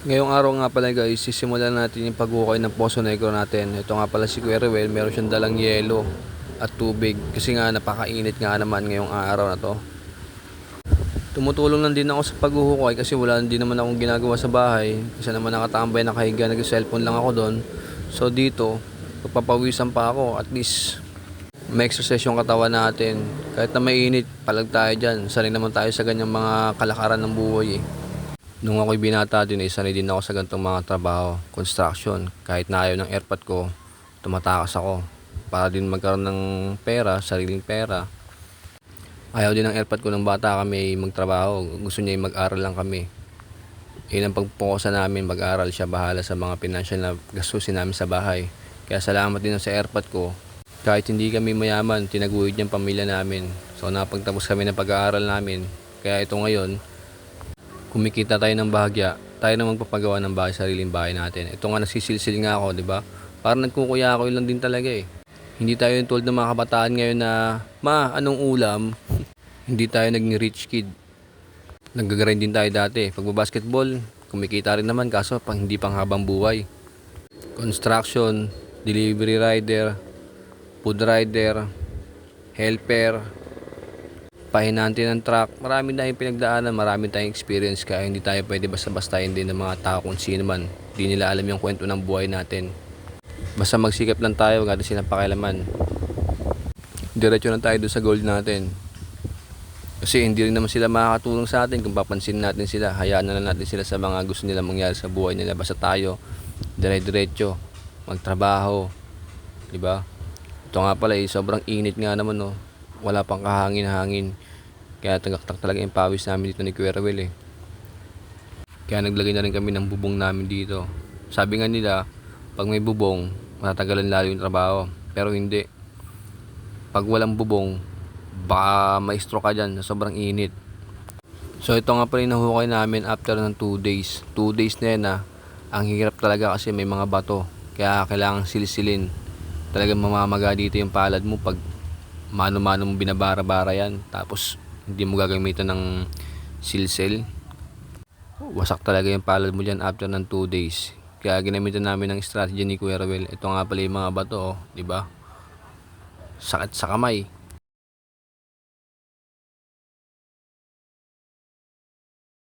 Ngayong araw nga pala guys, sisimulan natin yung paghukay ng Poso Negro natin. Ito nga pala si Kuya Ruel, meron siyang dalang yelo at tubig kasi nga napakainit nga naman ngayong araw na to. Tumutulong lang din ako sa paghuhukay kasi wala din naman akong ginagawa sa bahay. Kasi naman nakatambay, nakahiga, nag-cellphone lang ako doon. So dito, pagpapawisan pa ako, at least may exercise yung katawan natin. Kahit na mainit, palag tayo dyan. Sanay naman tayo sa ganyang mga kalakaran ng buhay eh. Nung ako'y binata din, sanay din ako sa ganitong mga trabaho, construction. Kahit na ayaw ng airpot ko, tumatakas ako. Para din magkaroon ng pera, sariling pera. Ayaw din ng airpot ko nung bata kami magtrabaho. Gusto niya mag-aral lang kami. Yun ang pagpukusan namin, mag-aral siya, bahala sa mga financial na gastusin namin sa bahay. Kaya salamat din sa airpot ko. Kahit hindi kami mayaman, tinaguyod niyang pamilya namin. So napagtapos kami ng pag-aaral namin. Kaya ito ngayon, kumikita tayo ng bahagya, tayo na magpapagawa ng bahay, sariling bahay natin. Ito nga, nagsisilsil nga ako, di ba? Parang nagkukuya ako lang din talaga eh. Hindi tayo yung tulad ng mga kabataan ngayon na, ma, anong ulam? Hindi tayo naging rich kid. Naggagrind din tayo dati. Pagbabasketball, kumikita rin naman kaso hindi pang habang buhay. Construction, delivery rider, food rider, helper, pahinante ng truck, marami tayong pinagdaanan, marami tayong experience, kaya hindi tayo pwede basta-basta din ng mga tao kung sino man. Hindi nila alam yung kwento ng buhay natin. Basta magsikap lang tayo, wag natin silang pakialaman. Diretso na tayo doon sa goal natin. Kasi hindi rin naman sila makakatulong sa atin kung papansin natin sila. Hayaan na lang natin sila sa mga gusto nila mangyari sa buhay nila. Basta tayo, dire-diretso, magtrabaho. Diba? Ito nga pala sobrang init nga naman no. Wala pang kahangin-hangin. Kaya tagaktak talaga yung pawis namin dito ni Kuya Ruel eh. Kaya naglagay na rin kami ng bubong namin dito. Sabi nga nila, pag may bubong, matatagalan lalo yung trabaho. Pero hindi. Pag walang bubong, baka maestro ka dyan sa sobrang init. So ito nga pala yung nahukay namin after ng 2 days. 2 days na yan ang hirap talaga kasi may mga bato. Kaya kailangan silsilin. Talagang mamamaga dito yung palad mo pag mano-mano mo binabara-bara yan, tapos hindi mo gagamitan ng silsil, wasak talaga yung palad mo dyan after ng 2 days. Kaya ginamitan namin ng strategy ni Kuya Ruel. Ito nga pala yung mga bato, di ba? Sakit sa kamay.